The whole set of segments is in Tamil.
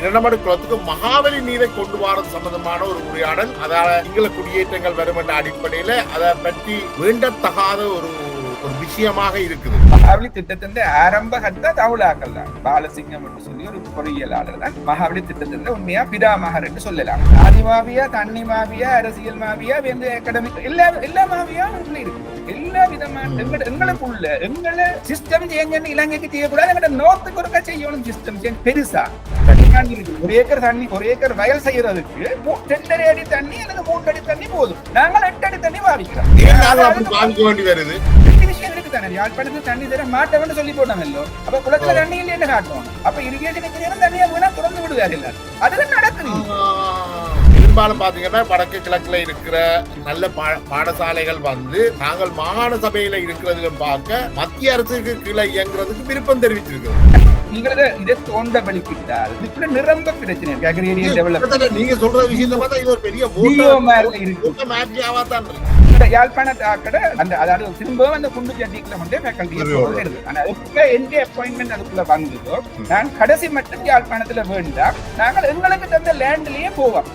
இரண்டமடு குளத்துக்கு மகாவலி நீரை கொண்டு வரது சம்பந்தமான ஒரு உரையாடல். அதால சிங்கள குடியேற்றங்கள் வரும் என்ற அடிப்படையில அதை பற்றி வேண்டத்தகாத ஒரு விஷயமாக இருக்குது. மகாவலி திட்டத்தின் ஆரம்ப கட்ட தமிழாக்கள் தான். பாலசிங்கம் என்று சொல்லி ஒரு பொறியியலாளர் தான் மகாவலி திட்டத்தின் உண்மையா பிதாமகர் என்று சொல்லலாம். ஆதி மாவியா, தண்ணி மாவியா, அரசியல் மாவியா, அகாடமிக் எல்லா மாவியாவும் இருக்கு. எல்லா விதமான எங்களுக்குள்ள எங்களை சிஸ்டம் சேஞ்ச் இலங்கைக்கு செய்யக்கூடாது. எங்க நோத்துக்கு ஒருக்கா செய்யணும் சிஸ்டம் சேஞ்ச் பெருசா. ஒரு ஏக்கர் தண்ணி, ஒரு ஏக்கர் வயல் செய்யறதுக்கு 2.5 அடி தண்ணி எனக்கு 3 அடி தண்ணி போதும். நாங்கள் 8 அடி தண்ணி பாவிக்கிறோம். விஷயம் இருக்குதானே, யாழ்ப்பாணத்துல தண்ணி தர மாட்டவன்னு சொல்லி போட்டாங்கல்லோ. அப்ப குளத்துல தண்ணி இல்லைன்னு காட்டுவோம். அப்ப இரிகேஷன் இன்ஜினியரும் தண்ணியா வேணா திறந்து விடுவாரு எல்லாரும். அதுதான் நடக்குது. பெரும்பாலும் பாத்தீங்கன்னா வடக்கு கிழக்குல இருக்கிற நல்ல பாடசாலைகள் வந்து நாங்கள் மாகாண சபையில இருக்கிறது பார்க்க மத்திய அரசுக்கு கீழே இயங்குறதுக்கு விருப்பம் தெரிவிச்சிருக்கிறோம். நீங்க இதை தோண்ட பலிக்கிட்டால் இதுக்குள்ள நிரம்ப பிரச்சனை இருக்கு. அக்ரிகேரியல் டெவலப்மென்ட் நீங்க சொல்ற விஷயத்தை பார்த்தா இது ஒரு பெரிய யாழ்ப்பாணத்தை ஆக்கட அந்த அதாவது திரும்பவும் அந்த குண்டு ஜட்டிக்குள்ள வந்து ஃபேக்கல்டியை போடுறது. ஆனா எப்ப எந்த அப்பாயின்மெண்ட் அதுக்குள்ள வந்ததோ நான் கடைசி மட்டும் யாழ்ப்பாணத்துல வேண்டாம், நாங்கள் எங்களுக்கு தந்த லேண்ட்லயே போவோம்.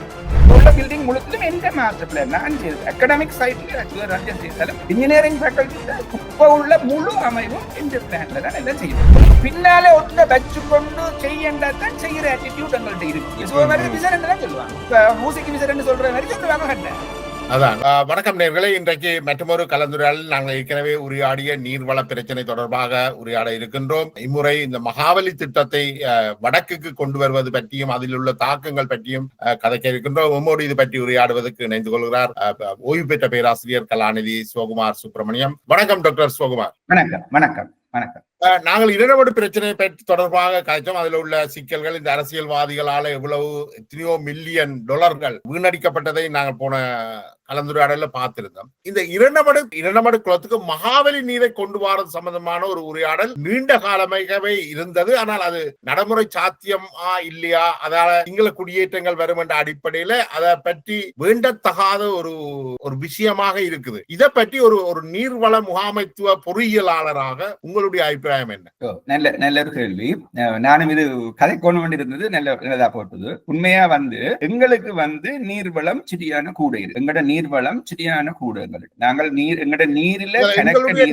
உள்ள பில்டிங் முழுவதும் எந்த மாஸ்டர் பிளான் நான் செய்தது. அகாடமிக் சைட்ல ராஜ்யம் செய்தாலும் இன்ஜினியரிங் ஃபேக்கல்டில இப்ப உள்ள முழு அமைவும் இந்த பிளான்ல தான் எல்லாம் செய்யும். பின்னாலே ஒட்டுல வச்சு கொண்டு செய்யண்டாதான் செய்யற ஆட்டிடியூட் எங்கள்கிட்ட இருக்கு. விசரன் தான் சொல்லுவாங்க. இப்ப மூசிக்கு விசரன் சொல்ற மாதிரி சொல்லுவாங்க கண்டேன். அதான். வணக்கம் நேயர்களே, இன்றைக்கு மற்றொரு கலந்துரையாடல் நாங்கள் ஏற்கனவே உரையாடிய நீர்வள பிரச்சனை தொடர்பாக உரையாட இருக்கின்றோம். இம்முறை இந்த மகாவலி திட்டத்தை வடக்குக்கு கொண்டு வருவது பற்றியும் அதில் உள்ள தாக்கங்கள் பற்றியும் கதைக்க இருக்கின்றோம். உம்மோடு இது பற்றி உரையாடுவதற்கு இணைந்து கொள்கிறார் ஓய்வு பெற்ற பேராசிரியர் கலாநிதி சிவகுமார் சுப்பிரமணியம். வணக்கம் டாக்டர் சிவகுமார். வணக்கம். வணக்கம். வணக்கம். நாங்கள் இரண்டமடு பிரச்சனை பற்றி தொடர்பாக காய்ச்சோம். அதில் உள்ள சிக்கல்கள், இந்த அரசியல்வாதிகளால எவ்வளவு எத்தனையோ $1 மில்லியன் வீணடிக்கப்பட்டதை நாங்கள் போன கலந்துரையாடல பார்த்திருந்தோம். இந்த இரண்டமடு குளத்துக்கு மகாவலி நீரை கொண்டு வரது சம்பந்தமான ஒரு உரையாடல் நீண்ட காலமாகவே இருந்தது. ஆனால் அது நடைமுறை சாத்தியமா இல்லையா, அதால சிங்கள குடியேற்றங்கள் வரும் என்ற அடிப்படையில அதை பற்றி வேண்டத்தகாத ஒரு விஷயமாக இருக்குது. இதை பற்றி ஒரு நீர்வள முகாமைத்துவ பொறியியலாளராக உங்களுடைய அபிப்பிராயம் என்ன? நல்ல ஒரு கேள்வி. நானும் இது கதை கொண்டு கொண்டிருந்தது நல்லதா போட்டது. உண்மையா எங்களுக்கு நீர்வளம் சரியான கூட இருக்கு. எங்கட நீர்வளம் சரியான கூட. நாங்கள் எங்கட நீரில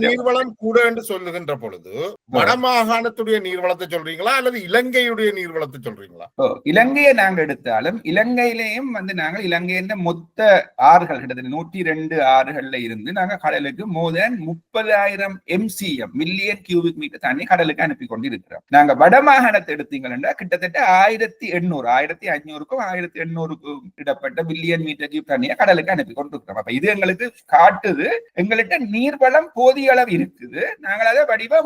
நீர்வளம் கூட என்று சொல்லுகின்ற பொழுது வடமாகாணத்துடைய நீர்வளத்தை சொல்றீங்களா அல்லது இலங்கையுடைய நீர்வளத்தை சொல்றீங்களா? இலங்கையை நாங்க எடுத்தாலும் இலங்கையிலேயும் நாங்கள் இலங்கையின் மொத்த ஆறுகள் கிட்டத்தட்ட 102 ஆறுகள்ல இருந்து நாங்க கடலுக்கு மோர் தென் 30,000 MCM மில்லியன் கியூபிக் மீட்டர் தண்ணி கடலுக்கு அனுப்பி கொண்டு இருக்கிறோம். நாங்க வடமாகாணத்தை எடுத்தீங்கன்னா கிட்டத்தட்ட 1500க்கும் 1800க்கும் இடப்பட்ட பில்லியன் மீட்டர் கியூப் தண்ணியை கடலுக்கு அனுப்பி கொண்டு இருக்கிறோம். அப்ப இது எங்களுக்கு காட்டுது எங்கள்கிட்ட நீர்வளம் போதிய அளவு இருக்குது. நாங்கள் அதை வடிவ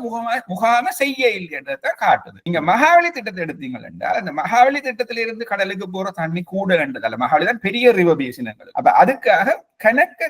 முகாம செய்ய இல்லைன்றதான் காட்டுது. நீங்க மகாவலி திட்டத்தை எடுத்தீங்கள் என்றால் அந்த மகாவலி திட்டத்திலிருந்து கடலுக்கு போற தண்ணி கூட என்றதால மகாவலி தான் பெரிய ரிவர் பேசின். அப்ப அதுக்காக கணக்க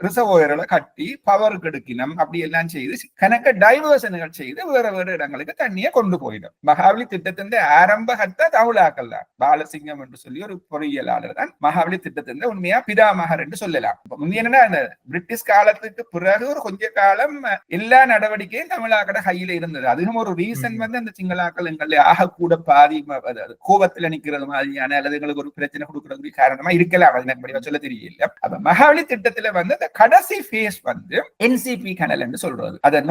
ரிசர்வாயர்களை கட்டி பவர் கெடுக்கினம் அப்படி எல்லாம் செய்து கணக்க டைவர்ஷன்கள் செய்து வேற இடங்களுக்கு தண்ணியை கொண்டு போயிடும். மகாவலி திட்டத்தின் ஆரம்ப கட்ட தமிழாக்கள் தான். பாலசிங்கம் என்று சொல்லி ஒரு பொறியியலாளர் தான் மகாவலி திட்டத்தின் உண்மையா பிதாமகர் என்று சொல்லலாம். என்னன்னா அந்த பிரிட்டிஷ் காலத்துக்கு பிறகு ஒரு கொஞ்ச காலம் எல்லா நடவடிக்கையும் தமிழாக்கட கையில இருந்தது. அதுவும் ஒரு ரீசன் அந்த சிங்களாக்கள் எங்களை ஆக கூட பாதி கோபத்துல நிக்கிறது மாதிரியான அல்லது எங்களுக்கு ஒரு பிரச்சனை கொடுக்கறது காரணமா இருக்கலாம். அது எனக்கு சொல்ல தெரியல. அப்ப மகாவலி திட்டத்துல அந்த கடைசி ஃபேஸ் NCP கனல் என்று சொல்றது, அது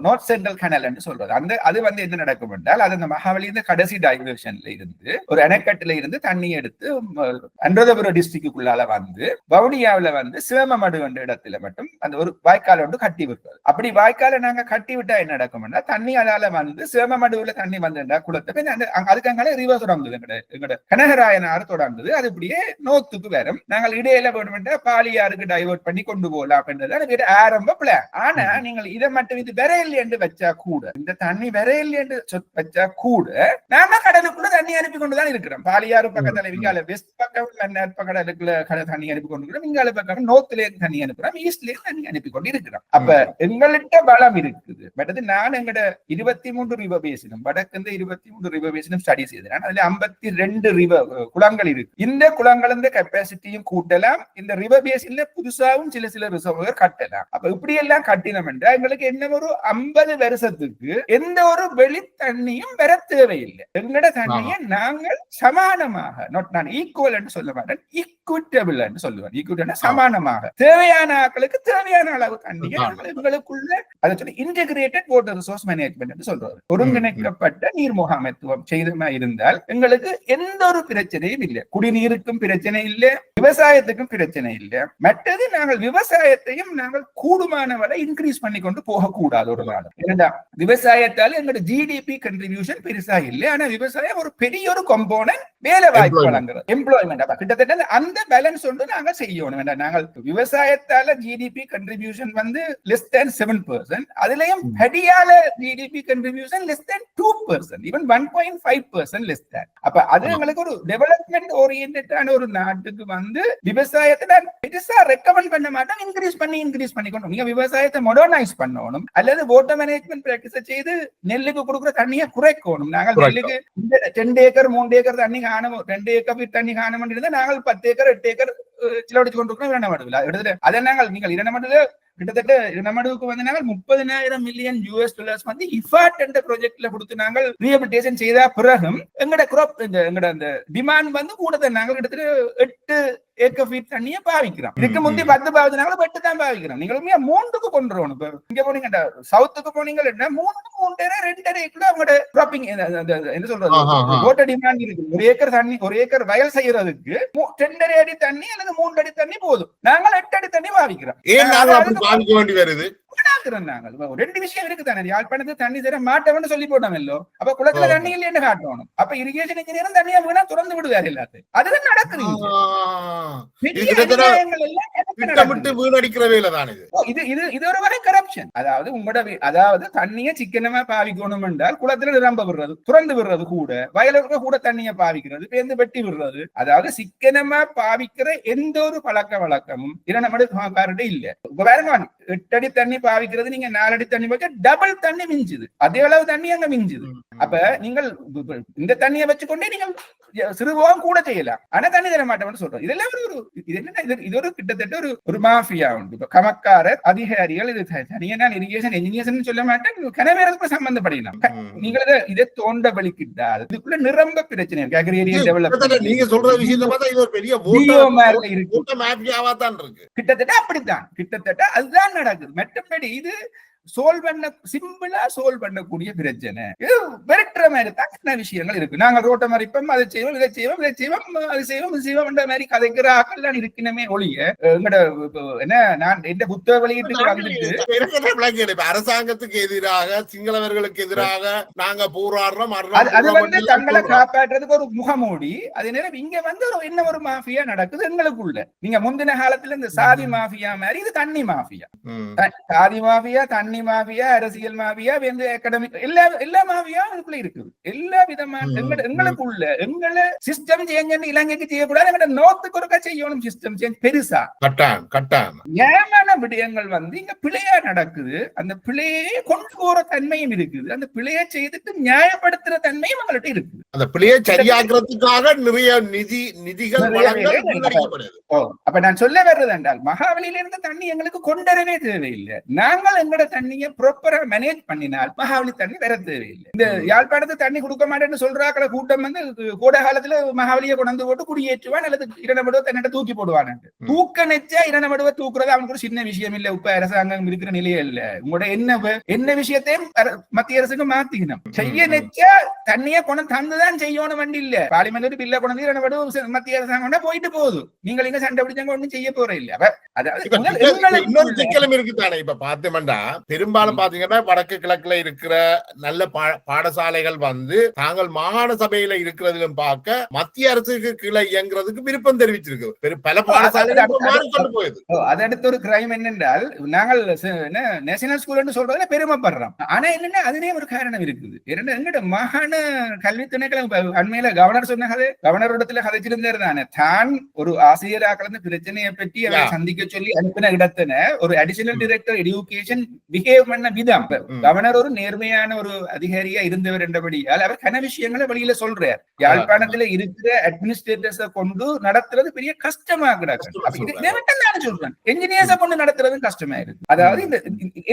நார்த் சென்ட்ரல் கனல் என்று சொல்றது. அது என்ன நடக்கும் என்றால் அது அந்த மகாவலி கடைசி டைவர்ஷன்ல இருந்து ஒரு அணைக்கட்டுல இருந்து தண்ணி எடுத்து அனுராதபுரம் டிஸ்ட்ரிக்டுக்குள்ளால வவுனியாவில சிவமமடு என்ற இடத்துல மட்டும் அந்த ஒரு வாய்க்கால் ஒன்று கட்டி விடுறது. அப்படி வாய்க்கால நாங்க கட்டி விட்டா என்ன நடக்கும்னா தண்ணி அதால சிவமமடுவுல தண்ணி வந்துட்டா குளத்துக்கு அதுக்காக ரிவர் தொடங்குது. எங்கட கனகராயனாறு தொடங்குது. அது இப்படியே நோத்துக்கு வரும். நாங்கள் இடையில வேணுமென்றா பாலியாருக்கு டைவர்ட் பண்ணி கொண்டு போகலாம் அப்படின்றது ஆரம்ப பிளான். ஆனா நீங்கள் இதை மட்டும் இது விரையில் என்று வச்சா கூட, இந்த தண்ணி விரையில் என்று வச்சா கூட நாம கடலுக்குள்ள தண்ணி அனுப்பி கொண்டுதான் இருக்கிறோம். பாலியாறு பக்கத்துல இங்கால வெஸ்ட் பக்கம் கடலுக்குள்ள தண்ணி அனுப்பி கொண்டு இருக்கிறோம். இங்கால பக்கம் நோர்த்ல தண்ணி அனுப்புறோம், ஈஸ்ட்ல தண்ணி அனுப்பி கொண்டு இருக்கிறோம். அப்ப எங்கள்கிட்ட பலம் இருக்குது. பட் அது நான் எங்கட 23 ரிவர் பேசினும் வடக்கு 23 ரிவர் பேசினும் ஸ்டடி செய்தேன். அதுல 52 ரிவர் குளங்கள் இருக்கு. இந்த குளங்கள் கெப்பாசிட்டியும் கூட்டலாம், இந்த ரிவர் பேசில புதுசாவும் சில ரிசர்வர் கட்டலாம். அப்ப இப்படி எல்லாம் கட்டினோம் என்றால் எங்களுக்கு என்ன ஒரு 50 வருஷத்துக்கு எந்த ஒரு வெளி தண்ணியும் பெற தேவையில்லை. எங்களோட தண்ணியை நாங்கள் சமானமாக, நான் ஈக்குவல் என்று சொல்ல மாட்டேன், ஈக்குவிட்டபிள் என்று சொல்லுவேன். ஈக்குவிட்டா சமானமாக தேவையான ஆட்களுக்கு தேவையான அளவு தண்ணியை எங்களுக்குள்ள அதை சொல்லி இன்டகிரேட்டட் வாட்டர் ரிசோர்ஸ் மேனேஜ்மெண்ட் என்று சொல்றாரு. ஒருங்கிணைக்கப்பட்ட நீர் முகாமைத்துவம் செய்தமா இருந்தால் எங்களுக்கு எந்த ஒரு பிரச்சனையும் இல்லை. குடிநீருக்கும் பிரச்சனை இல்லை, விவசாயத்துக்கும் பிரச்சனை இல்லை. மற்றது நாங்கள் விவசாயத்தையும் நாங்கள் கூடுமான வரை இன்க்ரீஸ் பண்ணி கொண்டு போகக்கூடாது. ஒரு நாள் இரண்டாம் விவசாயத்தால் எங்களோட ஜிடிபி கண்ட்ரிபியூஷன் பெருசா இல்லை. ஆனா விவசாயம் ஒரு பெரிய ஒரு கம்போனன்ட் வேலை வாய்ப்பு வழங்குறது, எம்ப்ளாய்மெண்ட். கிட்டத்தட்ட அந்த பேலன்ஸ் ஒன்று நாங்கள் செய்யணும். நாங்கள் விவசாயத்தால ஜிடிபி கண்ட்ரிபியூஷன் வந்து less than 7%, அதுலயும் ஹடியால GDP contribution less than 2%, even 1.5% less than. அப்ப அது எங்களுக்கு ஒரு டெவலப்மெண்ட் ஓரியன்டான ஒரு நாட்டுக்கு வந்து விவசாயத்தை நான் பெருசா ரெக்கமெண்ட் பண்ண மாட்டோம். இன்க்ரீஸ் பண்ணி கொண்டு நீங்க விவசாயத்தை மாடர்னைஸ் பண்ணணும், அல்லது வாட்டர் மேனேஜ்மெண்ட் பிராக்டிஸ் செய்து நெல்லுக்கு கொடுக்குற தண்ணியை குறைக்கணும். நாங்கள் நெல்லுக்கு 2 ஏக்கர் 3 ஏக்கர் தண்ணி காணும், 2 ஏக்கர் தண்ணி காணும் இருந்தா நாங்கள் 10 ஏக்கர் 8 ஏக்கர் சிலவடிச்சு கொண்டிருக்கிறோம். இரண்டமடுவில் எடுத்துட்டு அதை நாங்கள் நீங்கள் இரண்டமடுல கிட்டத்தட்ட இரண்டமடுவுக்கு வந்து நாங்கள் $30,000 மில்லியன் வந்து இஃபாட் என்ற ப்ராஜெக்ட்ல கொடுத்து நாங்கள் ரீஹபிலிட்டேஷன் செய்த பிறகும் எங்கட கிராப் எங்கட அந்த டிமாண்ட் வந்து கூட நாங்கள் கிட்டத்தட்ட 8 ஏக்கர் ஃபீட் தண்ணியை பாவிக்கிறோம். இதுக்கு முந்தி 10 பாவிச்சாங்க 8 தான் பாவிக்கிறோம். நீங்கள் 3க்கு கொண்டு வரணும். இப்ப இங்க போனீங்க சவுத்துக்கு போனீங்க 3 2.5 ஏக்கர் அவங்களோட கிராப்பிங் என்ன சொல்றது வாட்டர் டிமாண்ட் இருக்கு. 1 ஏக்கர் தண்ணி 1 ஏக்கர் வயல் செய்யறதுக்கு 2.5 அடி தண்ணி அல்லது 3 அடி தண்ணி போதும். நாங்கள் 8 அடி தண்ணி பாவிக்கிறோம். பாவிக்க வேண்டி வருது. நாங்கள் 2 விஷயம் இருக்கு தானே. யாழ்ப்பாணத்துக்கு தண்ணி தர மாட்டவன்னு சொல்லி போட்டோமோ, அப்ப குளத்துல தண்ணி இல்லைன்னு காட்டணும். அப்ப இரிகேஷன் இன்ஜினியரும் தண்ணியா வேணா திறந்து விடுவாரு எல்லாத்தையும். அதுதான் நடக்குது. இது ஒரு வகை கரப்ஷன். அதாவது அதாவது தண்ணியை சிக்கனமா பாவிக்கணும் என்றால் குளத்துல நிரம்ப விடுறது, திறந்து விடுறது, கூட வயலுக்கு கூட தண்ணியை பாவிக்கிறது, பேருந்து வெட்டி விடுறது. அதாவது சிக்கனமா பாவிக்கிற எந்த ஒரு பழக்க வழக்கமும் நம்மளுக்கு இல்ல. பாருங்க 8 அடி தண்ணி பாவிக்கிறது, நீங்க 4 அடி தண்ணி வச்சா டபுள் தண்ணி மிஞ்சுது. அதே அளவு தண்ணி அங்க மிஞ்சுது. அப்ப நீங்கள் இந்த தண்ணியை வச்சுக்கொண்டே நீங்கள் சிறுபோகம் கூட செய்யலாம். ஆனா தண்ணி தர மாட்டோம்னு சொல்றோம். இதெல்லாம் இது ஒரு கிட்டத்தட்ட ஒரு மாஃபியா உண்டு. இப்ப கமக்கார அதிகாரிகள் இது தனியா இரிகேஷன் என்ஜினியர்ஸ் சொல்ல மாட்டேன், கனவேறதுக்கு சம்பந்தப்படலாம். நீங்கள் இதை தோண்ட வலிக்கிட்டால் இதுக்குள்ள நிரம்ப பிரச்சனை இருக்கு. அக்ரேரியன் டெவலப்மெண்ட் நீங்க சொல்ற விஷயத்தை பார்த்தா இது ஒரு பெரிய கிட்டத்தட்ட அப்படித்தான், கிட்டத்தட்ட அதுதான் நடக்குது. மற்றபடி இது சிம்பிளா சோல்வ் பண்ணக்கூடிய பிரச்சனை. இது வெறுக்கிற மாதிரி தான் விஷயங்கள் இருக்கு. நாங்க ரோட்டை மறிப்போம், அதை செய்வோம், இதை செய்வோம், இதை செய்வோம், அது செய்வோம், இது செய்வோம் மாதிரி கதைக்கிற ஆக்கள் தான் இருக்கணுமே ஒழிய எங்கட என்ன நான் எந்த புத்தக வெளியிட்டு வந்துட்டு அரசாங்கத்துக்கு எதிராக சிங்களவர்களுக்கு எதிராக நாங்க போராடுறோம். அது வந்து தங்களை காப்பாற்றுறதுக்கு ஒரு முகமூடி. அதே நேரம் இங்க வந்து என்ன ஒரு மாஃபியா நடக்குது எங்களுக்குள்ள. நீங்க முந்தின காலத்துல இந்த சாதி மாஃபியா மாதிரி இது தண்ணி மாஃபியா. சாதி மாஃபியா, தண்ணி மாஃபியா, அரசியல் மாஃபியா, அகாடமிக் எல்லா மாஃபியா இதுக்குள்ள இருக்குது. எல்லா விதமான எங்களுக்குள்ள எங்களை சிஸ்டம் சேஞ்ச் இலங்கைக்கு செய்யக்கூடாது. எங்கட நோத்துக்கு ஒருக்கா செய்யணும் சிஸ்டம் சேஞ்ச் பெருசா. ஏமான விடயங்கள் வந்து இங்க பிழையா நடக்குது. அந்த பிழையை கொண்டு போற தன்மையும் இருக்குது. அந்த பிழையை செய்துட்டு நியாயப்படுத்துற தன்மையும் எங்கள்கிட்ட இருக்குது. அந்த பிழையை சரியாக்குறதுக்காக நிறைய நிதிகள் அப்ப நான் சொல்ல வர்றது என்றால் மகாவலியில இருந்து தண்ணி எங்களுக்கு கொண்டரவே தேவையில்லை. நாங்கள் எங்களோட தண்ணியை ப்ராப்பரா மேனேஜ் பண்ணினால் மகாவலி தண்ணி வர தேவையில்லை. இந்த யாழ்ப்பாணத்துக்கு தண்ணி கொடுக்க மாட்டேன்னு சொல்றாக்கள கூட்டம் வந்து கோடை காலத்துல மகாவலியை கொண்டு போட்டு குடியேற்றுவான் அல்லது இரண்டமடுவை தன்னிட்ட தூக்கி போடுவான். தூக்க நெச்சா இரண்டமடுவை தூக்குறது அவனுக்கு ஒரு சின்ன விஷயம் இல்ல. இப்ப அரசாங்கம் இருக்கிற நிலையே இல்ல. உங்களோட என்ன விஷயத்தையும் மத்திய அரசுக்கு மாத்திக்கணும். செய்ய நெச்சா தண்ணியை கொண்டு தந்துதான் செய்யணும் வண்டி இல்ல. பார்லிமெண்ட் பில்ல கொண்டு இரண்டமடுவு மத்திய அரசாங்கம் போயிட்டு போகுது. நீங்கள் இங்க சண்டை பிடிச்சாங்க ஒன்றும் செய்ய போற இல்ல. இன்னொரு சிக்கலும் இருக்குதானே. இப்ப பார்த்தோம்னா பெரும்பாலும் பாத்தீங்கன்னா வடக்கு கிழக்குல இருக்கிற நல்ல பாடசாலைகள் வந்து தாங்கள் மாகாண சபையில இருக்கிறதிலும் பார்க்க மத்திய அரசுக்கு கீழே இயங்குறதுக்கு விருப்பம் தெரிவிச்சிருக்கு. பல பாடசாலைகள் மாறிக்கொண்டு போகுது. அதடுத்த ஒரு கிரைம் என்னென்றால் நாங்கள் நேஷனல் ஸ்கூல் சொல்றதுல பெருமைப்படுறோம். ஆனா என்னன்னா அதுலயே ஒரு காரணம் இருக்குது. எங்கட மாகாண கல்வி திணைக்களம் அண்மையில கவர்னர் சொன்ன கதை, கவர்னர் இடத்துல கதைச்சிருந்தாரு தானே, தான் ஒரு ஆசிரியராக பிரச்சனையை பற்றி அவரை சந்திக்க சொல்லி அனுப்பின இடத்தின ஒரு அடிஷனல் டைரக்டர் எஜுகேஷன் பிஹேவ் பண்ண விதம். கவர்னர் ஒரு நேர்மையான ஒரு அதிகாரியா இருந்தவர் என்றபடியால் அவர் கன விஷயங்களை வெளியில சொல்றார். யாழ்ப்பாணத்துல இருக்கிற அட்மினிஸ்ட்ரேட்டர்ஸ கொண்டு நடத்துறது பெரிய கஷ்டமா கிடக்கு. இதை மட்டும் நான் சொல்றேன், என்ஜினியர்ஸ கொண்டு நடத்துறதும் கஷ்டமா இருக்கு. அதாவது இந்த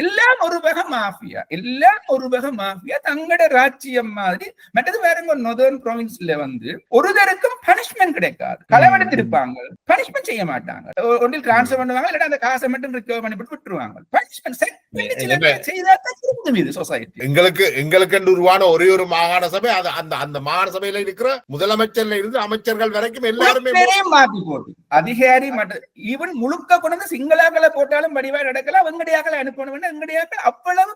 எல்லாம் ஒரு வகை மாஃபியா, எல்லாம் ஒரு வகை மாஃபியா தங்கட ராஜ்யம் மாதிரி. மற்றது வேற நொதர்ன் ப்ராவின்ஸ்ல வந்து ஒருதருக்கும் பனிஷ்மெண்ட் கிடைக்காது. களவெடுத்திருப்பாங்க, பனிஷ்மெண்ட் செய்ய மாட்டாங்க. ஒன்றில் டிரான்ஸ்ஃபர் பண்ணுவாங்க, இல்ல அந்த காசை மட்டும் ரிகவர் பண்ணி விட்டுருவாங்க. எங்களுக்கு உருவான ஒரே ஒரு மாகாண சபை, அந்த மாகாண சபையில இருக்கிற முதலமைச்சர்ல இருந்து அமைச்சர்கள் வரைக்கும் எல்லாருமே மாத்தி போட்டு அதிகாரி ஈவன் முழுக்க கொண்டு சிங்களாக்களை போட்டாலும் வடிவா நடக்கல. வெங்கடியாக்களை அனுப்பணும், வெங்கடியாக்கள் அவ்வளவு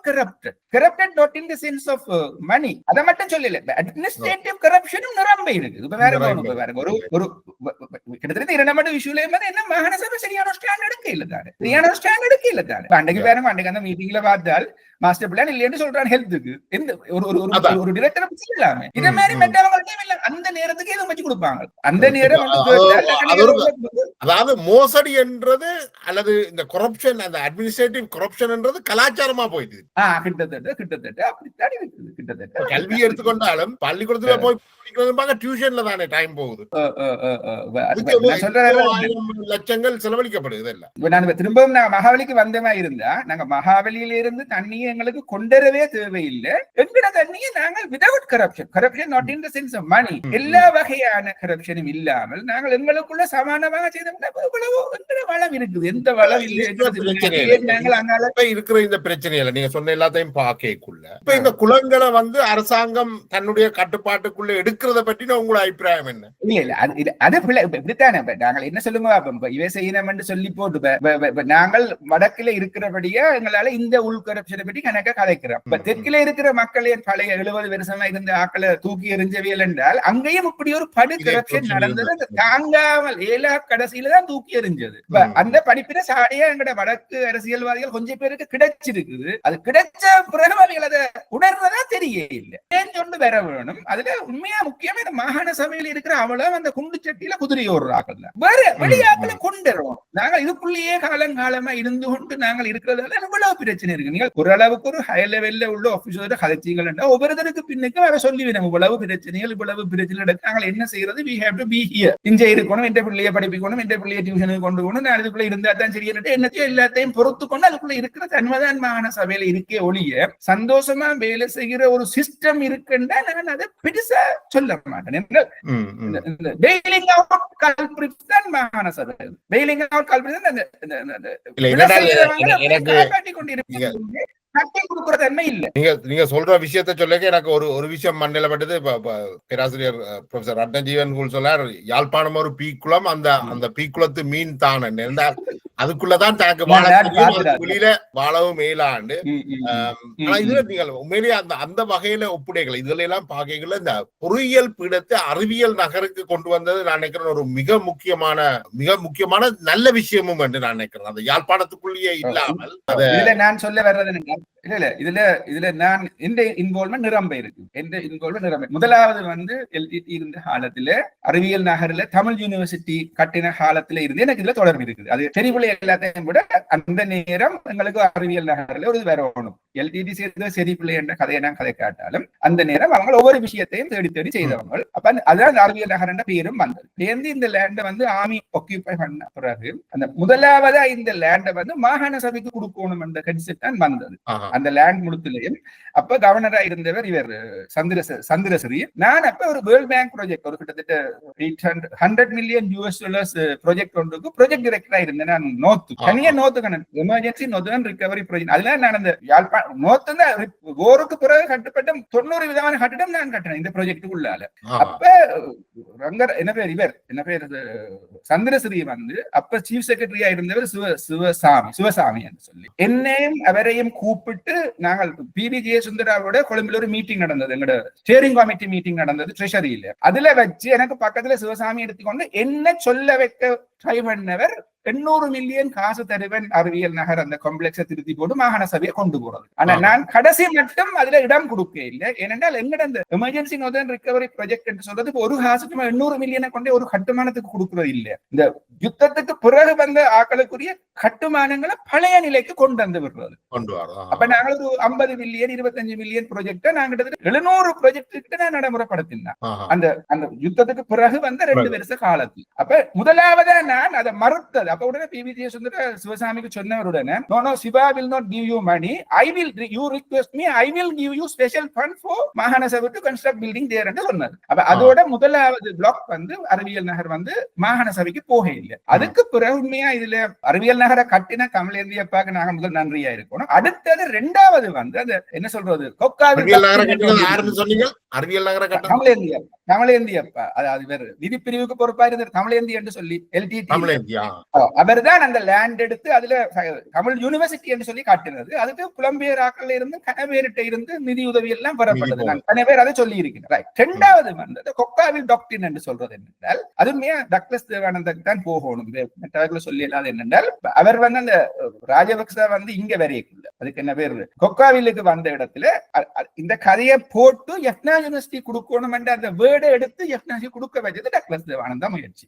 corrupted not in the sense of money. அதை மட்டும் சொல்லல, அட்மினிஸ்ட்ரேட்டிவ் கரப்ஷனும் நிரம்ப இருக்கு. இப்ப வேற ஒரு கிட்டத்தட்ட 2 விஷயங்களே என்ன மாகாண சபை சரியான ஸ்டாண்ட் எடுக்க இல்ல தானே, சரியான ஸ்டாண்ட் எடுக்க இல்ல தானே. அன்றைக்கு பாருங்க, அன்றைக்கு அந்த மீட்டிங்ல பார்த்தால் மாஸ்டர் பிளான் இல்லைன்னு சொல்றான் ஹெல்த்துக்கு. ஒரு டிரெக்டர் செய்யலாமே. இதே மாதிரி மெட்டவங்கள்ட்டையும் இல்ல, அந்த நேரத்துக்கு எதுவும் வச்சு கொடுப்பாங்க. அந்த நேரம் அதாவது மோசடி என்றது அல்லது இந்த கரப்ஷன், அந்த அட்மினிஸ்ட்ரேட்டிவ் கரப்ஷன் என்றது கலாச்சாரமா போயிடுது. கிட்டத்தட்ட அப்படித்தான் இருக்குது. கிட்டத்தட்ட கல்வி எடுத்துக்கொண்டாலும் பள்ளிக்கூடத்துல போய் டியூஷன்ல தானே டைம் போகுது. லட்சங்கள் செலவழிக்கப்படுது. நான் திரும்பவும் மகாவலிக்கு வந்தமா இருந்தா, நாங்க மகாவலியில இருந்து தண்ணியை எங்களுக்கு கொண்டரவே தேவையில்லை. எங்கட தண்ணியை நாங்கள் without corruption not in the sense of money, எல்லா வகையான கரப்ஷனும் இல்லாமல் நாங்கள் எங்களுக்குள்ள சமானமாக செய்தோம்னா வளம் இருக்குது. எந்த வளம் இல்லை இருக்கிற இந்த பிரச்சனையில நீங்க சொன்ன எல்லாத்தையும் பாக்கக்குள்ள இப்ப இந்த குளங்களை வந்து அரசாங்கம் தன்னுடைய கட்டுப்பாட்டுக்குள்ள எடுக்கிறத பற்றி உங்களோட அபிப்பிராயம் என்ன? இல்ல அது இப்படித்தானே. நாங்கள் என்ன சொல்லுங்க, இவை செய்யணும் சொல்லி போட்டு நாங்கள் வடக்கில இருக்கிறபடியா எங்களால இந்த உள் கரப்ஷனை பற்றி கணக்க கதைக்கிறோம். இப்ப தெற்கில இருக்கிற மக்களே பழைய 70 வருஷமா இருந்த ஆக்களை தூக்கி எறிஞ்சவியல் என்றால் அங்கேயும் இப்படி ஒரு படு கரப்ஷன் நடந்தது. தாங்காமல் ஏலா கடைசியில தான் தூக்கி எறிஞ்சது. அந்த படிப்பின சாடியா எங்கட வடக்கு அரசியல்வாதிகள் கொஞ்சம் பேருக்கு கிடைச்சிருக்குது. அது கிடைச்ச பிறகு அவர்கள் அதை உணர்றதா தெரிய இல்லை. ஏன் சொல்லு வேற வேணும். அதுல உண்மையா முக்கியமா இந்த மாகாண சபையில இருக்கிற அவ்வளவு அந்த குண்டு சட்டியில குதிரை ஓடுறாங்கல்ல, வேற வெளியாக்களை கொண்டுறோம். நாங்க இதுக்குள்ளேயே காலங்காலமா இருந்து கொண்டு நாங்கள் இருக்கிறதால இவ்வளவு பிரச்சனை இருக்கு. நீங்கள் ஓரளவுக்கு ஒரு ஹை லெவல்ல உள்ள ஆபீஸோட கதைச்சிகள் ஒவ்வொருத்தருக்கு பின்னுக்கு வேற சொல்லி இவ்வளவு பிரச்சனைகள் நடக்கு, நாங்கள் என்ன செய்யறது, we have to be here. இங்க இருக்கணும், எந்த பிள்ளைய படிப்பிக்கணும், எந்த பிள்ளைய டியூஷனுக்கு கொண்டு போகணும், நான் அதுக்குள்ள இருந்தா தான் சரி, என்னத்தையும் எல்லாத்தையும் பொறுத்து கொண்டு அதுக்குள்ள இருக்கிற தன்மைதான் மாகாண சபையில இருக்கே ஒழிய சந்தோஷமா வேலை செய்கிற ஒரு சிஸ்டம் இருக்குன்னா நான் அதை பெருசா சொல்ல மாட்டேன். பெயிலிங் அவுட் கல்பிரிட்ஸ் தான் மாகாண சபை. பெயிலிங் அவுட் கல்பிரிட்ஸ் நீங்க சொல்ற விஷயத்த சொல்ல எனக்கு ஒரு விஷயம் மண்ணில பட்டது. பேராசிரியர் ப்ரொஃபசர் ரத்னஜீவன் சொல்லார், யாழ்ப்பாணம் ஒரு பீக்குளம், அந்த பீக்குளத்து மீன் தான் இருந்தால் அதுக்குள்ளதான் தனக்கு வெளியில வாழவும் மேலாண்டு. ஆனா இதுல நீங்கள் உண்மையிலேயே அந்த வகையில ஒப்புடைகள் இதுல எல்லாம் பாக்கைகள்ல இந்த பொறியியல் பீடத்தை அறிவியல் நகருக்கு கொண்டு வந்தது நான் நினைக்கிறேன் ஒரு மிக முக்கியமான நல்ல விஷயமும் என்று நான் நினைக்கிறேன். அந்த யாழ்ப்பாணத்துக்குள்ளேயே இல்லாமல் நான் சொல்ல வர்றது இதுல நான் எந்த இன்வால்வ்மெண்ட் நிரம்ப இருக்கு. எந்த இன்வால்வ்மெண்ட் நிரம்ப முதலாவது வந்து LTT இருந்த காலத்துல அறிவியல் நகர்ல தமிழ் யூனிவர்சிட்டி கட்டின காலத்துல இருந்து எனக்கு இதுல தொடர்பு இருக்குது. அது தெரிவுல எல்லாத்தையும் விட அந்த நேரம் எங்களுக்கு அறிவியல் நகர்ல ஒரு வரணும். LTT சேர்ந்த சரி பிள்ளை என்ற கதையை நான் கதை காட்டாலும் அந்த நேரம் அவங்க ஒவ்வொரு விஷயத்தையும் தேடி செய்தவங்க. அப்ப அதான் அறிவியல் நகர் என்ற பேரும் வந்தது. சேர்ந்து இந்த லேண்டை வந்து ஆர்மி ஆக்கியூபை பண்ண பிறகு அந்த முதலாவதா இந்த லேண்டை வந்து மாகாண சபைக்கு கொடுக்கணும் என்ற கன்செப்ட் தான் வந்தது. அந்த லேண்ட் முழுத்திலையும் அப்ப கவர்னரா இருந்தவர் இவர் சந்திரசிறி. நான் அப்ப ஒரு வேர்ல்ட் பேங்க் ப்ராஜெக்ட் ஒரு கிட்டத்தட்ட $800 million ப்ராஜெக்ட் ஒன்றுக்கு ப்ராஜெக்ட் டைரக்டரா இருந்தேன். நான் நோத்து எமர்ஜென்சி நோத்து ரிகவரி ப்ராஜெக்ட். அதுல நான் அந்த நோத்து போருக்கு பிறகு கட்டப்பட்ட 90 விதமான கட்டிடம் நான் கட்டினேன் இந்த ப்ராஜெக்டுக்கு உள்ளால. அப்ப ரங்கர் என்ன பேர் சந்திரசிறி வந்து அப்ப சீஃப் செக்ரட்டரியா இருந்தவர் சிவசாமி என்று சொல்லி என்னையும் அவரையும் கூப்பிட்டு நாங்கள் PBJ சுந்தராவோட கொழும்புல ஒரு மீட்டிங் நடந்தது. எங்களோட ஸ்டேரிங் கமிட்டி மீட்டிங் நடந்தது ட்ரெஷரியில. அதுல வச்சு எனக்கு பக்கத்துல சிவசாமி எடுத்துக்கொண்டு என்ன சொல்ல வைக்க ட்ரை பண்ணவர் 800 மில்லியன் காசு தருவன் அறிவியல் நகர் அந்த காம்ப்ளெக்ஸை திருத்தி போட்டு மாகாண சபையை கொண்டு போறது. ஆனா நான் கடைசி மட்டும் அதுல இடம் கொடுக்க இல்லை. ஏனென்றால் எங்கட இந்த எமர்ஜென்சி நோர்தர்ன் ரிகவரி ப்ராஜெக்ட் என்று சொல்றது ஒரு காசுக்கு 800 மில்லியனை கொண்டே ஒரு கட்டுமானத்துக்கு கொடுக்கறது இல்லை. இந்த யுத்தத்துக்கு பிறகு வந்த ஆக்களுக்குரிய கட்டுமானங்களை பழைய நிலைக்கு கொண்டு வந்து விடுறது. அப்ப நாங்கள் ஒரு 50 மில்லியன் 25 மில்லியன் ப்ராஜெக்ட நாங்க 700 ப்ராஜெக்ட் கிட்ட நான் நடைமுறைப்படுத்தினேன் அந்த அந்த யுத்தத்துக்கு பிறகு வந்த 2 வருஷ காலத்தில். அப்ப முதலாவதா நான் அதை மறுத்தது. அப்ப உடனே பிபிஜே சுந்தர சிவசாமிக்கு சொன்னவருடனே no no Siva will not give you money, I will, you request me, I will give you special fund for மாகாண சபை to construct building there என்று சொன்னார். அப்ப அதோட முதலாவது பிளாக் வந்து அறிவியல் நகர் வந்து மாகாண சபைக்கு போக இல்லை. அதுக்கு பிறகு உண்மையா இதுல அறிவியல் நகரை கட்டின கமலேந்தி அப்பாக்கு நாங்க முதல் நன்றியா இருக்கணும். அடுத்தது ரெண்டாவது வந்து அந்த என்ன சொல்றது கமலேந்தி அப்பா, அதாவது வேறு நிதி பிரிவுக்கு பொறுப்பா இருந்த கமலேந்தி என்று சொல்லி LTT அவர் தான் அந்த லேண்ட் எடுத்து அதுல தமிழ் யூனிவர்சிட்டி என்று சொல்லி காட்டினது. அதுக்கு புலம்பெயர் ஆக்கள் இருந்து கனவேரிட்ட இருந்து நிதி உதவி எல்லாம் பெறப்பட்டது. நான் கனவேர் அதை சொல்லி இருக்கிறேன். இரண்டாவது வந்து கொக்காவில் டாக்டின் என்று சொல்றது என்னென்றால் அதுமே டக்ளஸ் தேவானந்தக்கு தான் போகணும். மற்றவர்கள் சொல்லி இல்லாத என்னென்றால் அவர் வந்து அந்த ராஜபக்ச வந்து இங்க வரையக்குள்ள அதுக்கு என்ன பேரு கொக்காவிலுக்கு வந்த இடத்துல இந்த கதையை போட்டு எஃப்னா யூனிவர்சிட்டி கொடுக்கணும் என்ற அந்த வேர்டை எடுத்து எஃப்னா கொடுக்க வச்சது டக்ளஸ் தேவானந்தா முயற்சி.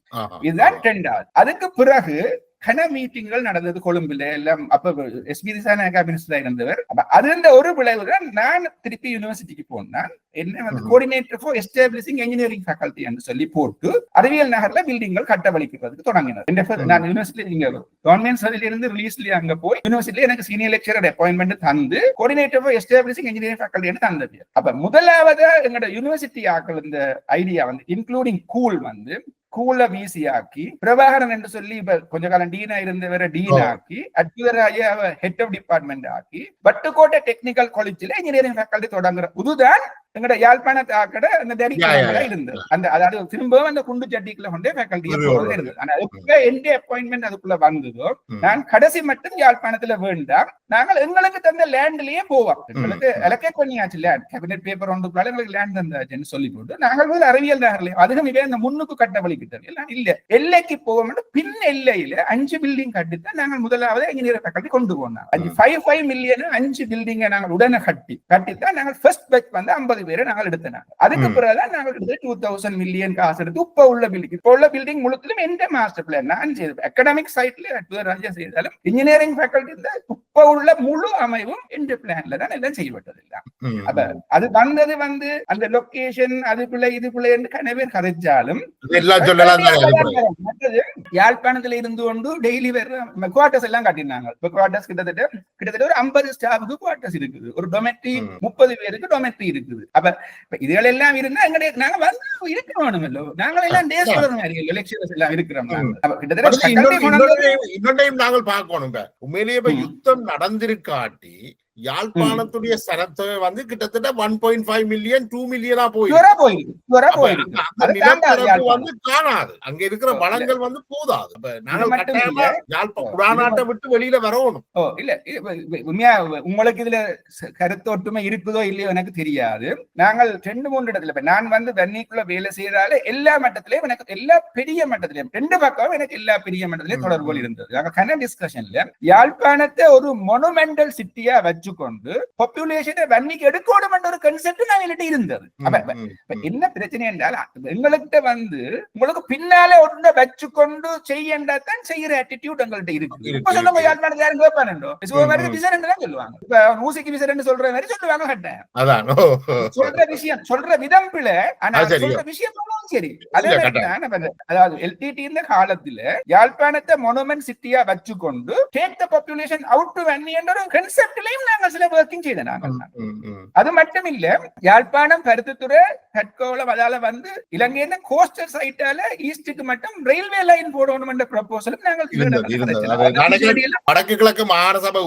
இதுதான் இரண்டாவது. அதுக்கு பிறகு கன மீட்டிங்கள் நடந்தது கொழும்புல எல்லாம். அப்ப எஸ்பி திசாநாயகா மினிஸ்டரா இருந்தவர். அது ஒரு விளைவுதான் நான் திருப்பி யூனிவர்சிட்டிக்கு போனேன். என்ன வந்து coordinator for establishing engineering faculty என்று சொல்லி போட்டு அறிவியல் நகர்ல பில்டிங்கள் கட்டவழிக்கிறதுக்கு தொடங்கினார். நான் யூனிவர்சிட்டி இங்க கவர்மெண்ட் சர்வீஸ்ல இருந்து ரிலீஸ்ல அங்க போய் யூனிவர்சிட்டியில எனக்கு சீனியர் லெக்சரர் அப்பாயின்மெண்ட் தந்து coordinator for establishing engineering faculty தந்தது. அப்ப முதலாவது எங்களோட யூனிவர்சிட்டி ஆக்கள் இந்த ஐடியா வந்து இன்க்ளூடிங் கூல் வந்து கூல வீசி ஆக்கி பிரபாகரன் என்று சொல்லி இப்ப கொஞ்ச காலம் டீனா இருந்தவரை டீன் ஆக்கி அத்புதராஜ ஹெட் ஆஃப் டிபார்ட்மெண்ட் ஆக்கி பட்டுக்கோட்டை டெக்னிக்கல் காலேஜ்ல இன்ஜினியரிங் ஃபேக்கல்டி தொடங்குற புதுதான் எங்கட யாழ்ப்பாணத்தை ஆக்கட அந்த டெரிக்கல இருந்தது. அந்த அதாவது திரும்பவும் அந்த குண்டு சட்டிக்குள்ள கொண்டே ஃபேக்கல்டியா போறது இருந்தது. ஆனா எப்ப எந்த அப்பாயின்மெண்ட் அதுக்குள்ள வந்ததோ நான் கடைசி மட்டும் யாழ்ப்பாணத்துல வேண்டாம், நாங்கள் எங்களுக்கு தந்த லேண்ட்லயே போவோம். எங்களுக்கு எலக்ட் பண்ணியாச்சு லேண்ட், கேபினட் பேப்பர் ஒன்றுக்குள்ள எங்களுக்கு லேண்ட் தந்தாச்சுன்னு சொல்லி போட்டு நாங்கள் போய் அறிவியல் நகர்லயும் அதுவும் இதே அந்த முன்னுக்கு கட்டவழிக்கிட்டோம் எல்லாம் இல்ல எல்லைக்கு போவோம். பின் எல்லையில 5 பில்டிங் கட்டித்தான் நாங்கள் முதலாவது இன்ஜினியர் ஃபேக்கல்டி கொண்டு போனோம். 5 மில்லியன் 5 பில்டிங்கை நாங்கள் உடனே கட்டித்தான் நாங்கள் ஃபர்ஸ்ட் பேட்ச் வந்து 50 பேரை நாங்கள் எடுத்தோம். அதுக்கு பிறகுதான் நாங்கள் 2000 மில்லியன் காசு எடுத்து இப்ப உள்ள பில்டிங் முழுத்திலும் எந்த மாஸ்டர் பிளான் நான் செய்து அகாடமிக் சைட்ல அற்புதராஜா செய்தாலும் இன்ஜினியரிங் ஃபேக்கல்டி இப்ப உள்ள முழு அமைவும் எந்த பிளான்ல தான் எல்லாம் செய்யப்பட்டது. அப்ப அது வந்தது வந்து அந்த லொகேஷன் அது பிள்ளை இது பிள்ளை என்று கனவேர் கதைச்சாலும் யாழ்ப்பாணத்துல இருந்து கொண்டு டெய்லி வேற குவார்டர்ஸ் எல்லாம் காட்டினாங்க. குவார்டர்ஸ் கிட்டத்தட்ட ஒரு 50 ஸ்டாஃபுக்கு குவார்டர்ஸ் இருக்குது, ஒரு டொமெட்ரி 30 பேருக்கு டொமெட்ரி இருக்குது. அப்ப இதுகள் எல்லாம் இருந்தா எங்க நாங்க வந்து இருக்கணும், நாங்கள் எல்லாம் டே ஸ்காலர் மாதிரி லெக்சரர்ஸ் எல்லாம் இருக்கிறோம். இன்னொன்றையும் நாங்கள் பார்க்கணும். உண்மையிலேயே யுத்தம் நடந்திருக்காட்டி யாழ்ப்பாணத்துடைய சனத்தொகை வந்து கிட்டத்தட்ட 1.5 மில்லியன் 2 மில்லியனா போயிருக்கு. வந்து காணாது, அங்க இருக்கிற வளங்கள் வந்து போதாது. குடாநாட்டை விட்டு வெளியில வரணும். இல்ல உண்மையா உங்களுக்கு இதுல கருத்தொற்றுமை இருக்குதோ இல்லையோ எனக்கு தெரியாது. நாங்கள் 2-3 இடத்துல நான் வந்து வெண்ணிக்குள்ள வேலை செய்யறாலே எல்லா மட்டத்திலயும் எனக்கு எல்லா பெரிய மட்டத்திலயும் 2 பக்கம் எனக்கு எல்லா பெரிய மட்டத்திலயும் தொடர்புகள் இருந்தது. நாங்க கன டிஸ்கஷன்ல யாழ்ப்பாணத்தை ஒரு மொனுமெண்டல் சிட்டியா வச்சுக்கொண்டு பாப்புலேஷனை வன்னிக்கு எடுக்கணும் என்ற ஒரு கன்செப்ட் நாங்க இருந்தது. என்ன பிரச்சனை என்றால் எங்கள்கிட்ட வந்து உங்களுக்கு பின்னாலே ஒன்றை வச்சுக்கொண்டு செய்யத்தான் செய்யற ஆட்டிடியூட் எங்கள்கிட்ட இருக்கு. இப்ப சொல்லுங்க யாழ்ப்பாணத்துல யாரும் கேட்பானோ விசரன் தான் சொல்லுவாங்க, இப்ப ஊசிக்கு விசரன் சொல்ற மாதிரி சொல்லுவாங்க. கட்டேன் சொல்ற விதம் பிள்ளை, ஆனா சொல்ற விஷயம் சரி. அதாவது LTT இந்த காலத்துல யாழ்ப்பாணத்தை மொனுமெண்ட் சிட்டியா வச்சுக்கொண்டு take the population out to Vanni என்ற ஒரு கன்செப்ட்லயும் நாங்க சில வர்க்கிங் செய்த நாங்க. அது மட்டும் இல்ல, யாழ்ப்பாணம் பருத்தித்துறை கட்கோளம் அதால வந்து இலங்கையில கோஸ்டல் சைட்டால ஈஸ்டுக்கு மட்டும் ரயில்வே லைன் போடணும் என்ற ப்ரொபோசலும் நாங்கள் வடக்கு கிழக்கு மாகாண சபை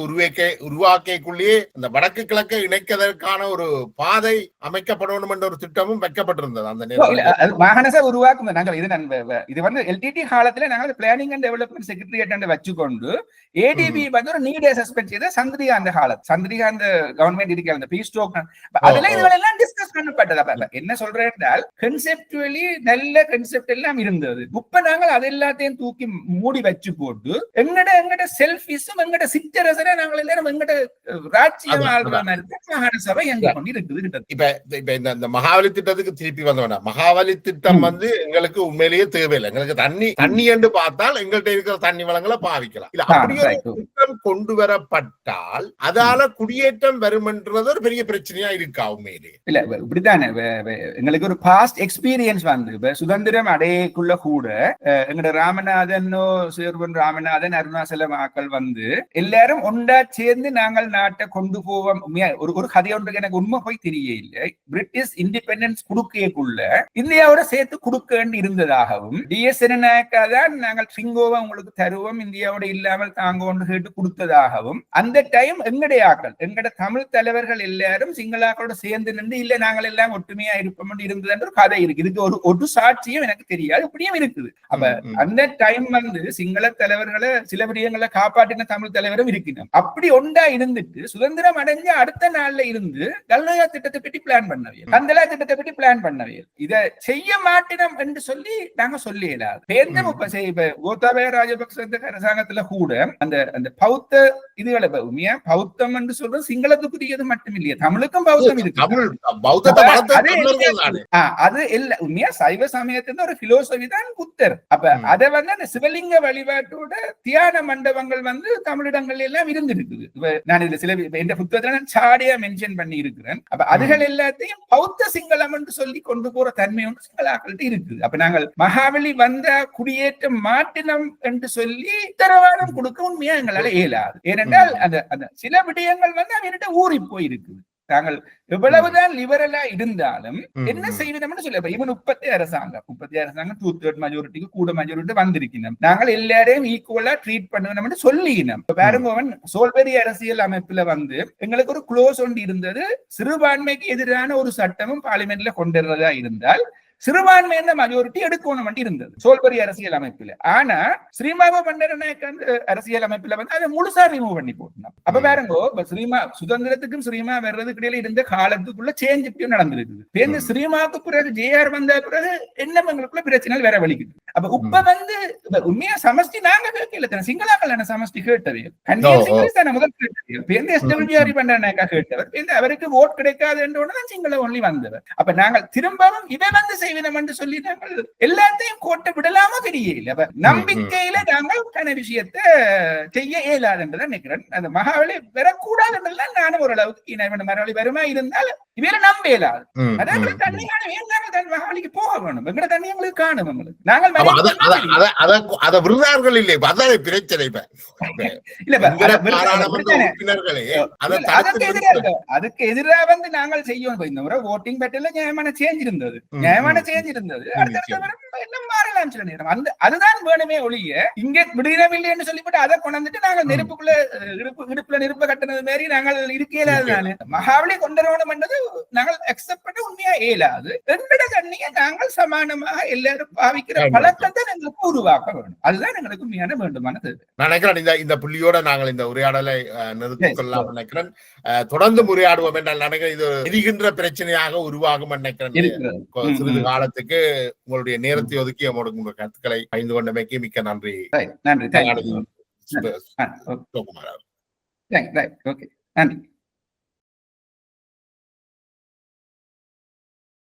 உருவாக்கைக்குள்ளேயே இந்த வடக்கு கிழக்கை இணைக்கிறதுக்கான ஒரு பாதை அமைக்கப்படணும் என்ற ஒரு திட்டமும் வைக்கப்பட்டிருந்தது. அந்த நேரத்தில் மாகாண சபை உருவாக்கும் நாங்கள் இது வந்து எல்டிடி காலத்துல நாங்கள் பிளானிங் அண்ட் டெவலப்மெண்ட் செக்ரட்டரியேட் வச்சுக்கொண்டு ஏடிபி வந்து ஒரு நீட் அசஸ்மெண்ட் செய்த சந்திரிகாந்த காலத்து சந்திரிகாந்த கவர்மெண்ட் இருக்கிற அந்த பீஸ் ஸ்டோக் அதுல இதுகளெல்லாம் டிஸ்கஸ் பண்ணப்பட்டது. என்ன சொல்றேன் என்றால் கன்செப்டுவலி நல்ல கன்செப்ட் எல்லாம் இருந்தது. இப்ப நாங்கள் அது எல்லாத்தையும் தூக்கி மூடி வச்சு போட்டு எங்கட செல்ஃபிஸும் எங்கட சிற்றரசரை நாங்கள் எல்லாரும் எங்கட ராஜ்யம் ஆள்ற மாதிரி மாகாண சபை எங்க கொண்டு இருக்குது. இப்ப இந்த மகாவலி திட்டத்துக்கு திருப்பி வந்தோம்னா மகாவலி திட்டம் வந்து எங்களுக்கு உண்மையிலேயே தேவையில்லை. எங்களுக்கு தண்ணி என்று பார்த்தால் எங்கள்கிட்ட இருக்கிற தண்ணி வளங்களை பாவிக்கலாம். இல்ல அப்படியே திட்டம் கொண்டு வரப்பட்டால் அதால குடியேற்றம் வரும் என்றது ஒரு பெரிய பிரச்சனையா இருக்கா உண்மையிலே? இல்ல இப்படித்தானே எங்களுக்கு ஒரு பாஸ்ட் எக்ஸ்பீரியன்ஸ் வந்து சுதந்திரம் அடையக்குள்ள கூட எங்கட ராமநாதனோ சேர்வன் ராமநாதன் அருணாசலம் ஆக்கள் வந்து எல்லாரும் ஒன்றா சேர்ந்து நாங்கள் நாட்டை கொண்டு போவோம். ஒரு கதை ஒன்றுக்கு எனக்கு உண்மை போய் தெரிய இல்லை. பிரிட்டிஷ் இண்டிபெண்டன்ஸ் கொடுக்கக்குள்ள இந்தியாவோட சேர்த்து கொடுக்க இருந்ததாகவும் டிஎஸ் நாயக்கா தான் நாங்கள் சிங்கோவை உங்களுக்கு தருவோம் இந்தியாவோட இல்லாமல் தாங்க ஒன்று கேட்டு கொடுத்ததாகவும் அந்த டைம் எங்கடைய ஆக்கள் எங்கட தமிழ் தலைவர்கள் எல்லாரும் சிங்களாக்களோட சேர்ந்து நின்று இல்ல நாங்கள் எல்லாம் ஒற்றுமையா இருப்போம் இருந்தது ஒரு கதை இருக்கு. இதுக்கு ஒரு சாட்சியும் எனக்கு தெரியாது, இப்படியும் இருக்குது. அப்ப அந்த டைம் வந்து சிங்கள தலைவர்களை சில விடயங்களை காப்பாற்றின தமிழ் தலைவரும் இருக்கணும். அப்படி ஒன்றா இருந்துட்டு சுதந்திரம் அடைஞ்ச அடுத்த நாள்ல இருந்து கல்நயா திட்டத்தை பற்றி பிளான் பண்ணவே கந்தலா திட்டத்தை பற்றி பிளான் பண்ணவே இதை செய்ய மாட்டினோம் என்று சொல்லி நாங்க சொல்லி இயலாது. கோத்தாபய ராஜபக்ச அரசாங்கத்துல கூட அந்த பௌத்த இதுகளை உண்மையா பௌத்தம் என்று சொல்றது சிங்களத்துக்குரியது மட்டும் இல்லையா, தமிழுக்கும் பௌத்தம் இருக்கு. அது இல்ல உண்மையா சைவ சமயத்தின் ஒரு பிலோசபி தான் புத்தர். அப்ப அதை வந்து அந்த சிவலிங்க வழிபாட்டோட தியான மண்டபங்கள் வந்து தமிழிடங்கள் எல்லாம் இருந்திருக்குது. நான் இதுல சில இந்த புத்தகத்துல சாடியா மென்ஷன் பண்ணி இருக்கிறேன். அப்ப அதுகள் எல்லாத்தையும் பௌத்த சிங்களம் என்று சொல்லி கொண்டு போற தன்மை ஒன்று சிங்களாக்கள்கிட்ட இருக்குது. அப்ப நாங்கள் மகாபலி வந்த குடியேற்ற மாட்டினம் என்று சொல்லி உத்தரவாதம் கொடுக்க உண்மையா எங்களால இயலாது. ஏனென்றால் அந்த சில விடயங்கள் வந்து அவர்கிட்ட ஊறி போயிருக்குது. நாங்கள் எவ்வளவுதான் லிபரலா இருந்தாலும் என்ன செய்வதுன்னு சொல்ல இவன் 30 அரசாங்கம் 2/3 மெஜாரிட்டிக்கு கூட மெஜாரிட்டி வந்திருக்கணும். நாங்கள் எல்லாரையும் ஈக்குவலா ட்ரீட் பண்ணுவோம் சொல்லினோம். பாருங்க சோல்பெரி அரசியல் அமைப்புல வந்து எங்களுக்கு ஒரு க்ளோஸ் ஒன்று இருந்தது. சிறுபான்மைக்கு எதிரான ஒரு சட்டமும் பார்லிமெண்ட்ல கொண்டு வரதா இருந்தால் சிறுபான்மையான மெஜாரிட்டி எடுக்கணும் இருந்தது சோல்பரி அரசியல் அமைப்புல. ஆனா ஸ்ரீமாவ பண்டரநாயக்க அரசியல் அமைப்புல வந்து அதை முழுசா ரிமூவ் பண்ணி போட்டோம். அப்ப பாருங்க ஸ்ரீமா சுதந்திரத்துக்கும் ஸ்ரீமா வர்றதுக்கு இடையில இருந்த காலத்துக்குள்ள சேஞ்ச் இப்பயும் நடந்திருக்குது. ஸ்ரீமாவுக்கு பிறகு ஜேஆர் வந்த பிறகு என்ன எங்களுக்குள்ள பிரச்சனைகள் வேற வலிக்குது. அப்ப இப்ப வந்து உண்மையா சமஷ்டி நாங்க கேட்கல சிங்களாக்கள் சமஷ்டி கேட்டவே முதல் கேட்டவியாரி பண்டரநாயக்கா கேட்டவர் அவருக்கு ஓட் கிடைக்காது என்றுதான் சிங்கள ஒன்லி வந்தவர். அப்ப நாங்கள் திரும்பவும் இதை வந்து என்று சொல்லி நாங்கள் எல்லாத்தையும் கோட்டை விடலாமோ தெரியல. நம்பிக்கையில நாங்கள் கன விஷயத்தை செய்ய இயலாது என்றுதான் நினைக்கிறேன். அந்த மகாவலி வரக்கூடாது என்றெல்லாம் நானும் ஓரளவுக்கு மரவழி வருமா இருந்தால் இவரை நம்ப இயலாது. அதாவது தண்ணி நாங்கள் மகாவலிக்கு போக வேணும். எங்கட தண்ணி எங்களுக்கு காணும். எங்களுக்கு நாங்கள் அதை விருதார்கள் இல்லை பிரச்சனை அதுக்கு எதிராக வந்து நாங்கள் செய்யணும். இந்த முறை ஓட்டிங் பேட்டர்ல நியாயமான சேஞ்ச் இருந்தது. சேஞ்ச் இருந்தது. மாறலாம் சில நேரம் அதுதான் வேணுமே ஒழிய இங்க விடுதலை சொல்லிவிட்டு அதை கொண்டுட்டு நாங்கள் நெருப்புக்குள்ள இடுப்புல நெருப்ப கட்டினது மாதிரி நாங்கள் இருக்கலாது. மகாவலி கொண்டரவணும் என்றது நாங்கள் அக்செப்ட் பண்ண உண்மையா இயலாது. எங்கட தண்ணியை நாங்கள் சமானமாக எல்லாரும் பாவிக்கிற பழக்கத்தை எங்களுக்கு உருவாக்க வேண்டும். அதுதான் எங்களுக்கு உண்மையான வேண்டுமானது. நினைக்கிறேன் இந்த புள்ளியோட நாங்கள் இந்த உரையாடலை நிறுத்திக் கொள்ளலாம் நினைக்கிறேன். தொடர்ந்து உரையாடுவோம் என்றால் நினைக்கிறேன் இது எரிகின்ற பிரச்சனையாக உருவாகும் நினைக்கிறேன். சிறிது காலத்துக்கு உங்களுடைய நேரத்தை ஒதுக்கி உங்களுடைய கருத்துக்களை பகிர்ந்து கொண்டமைக்கு மிக்க நன்றி. நன்றி.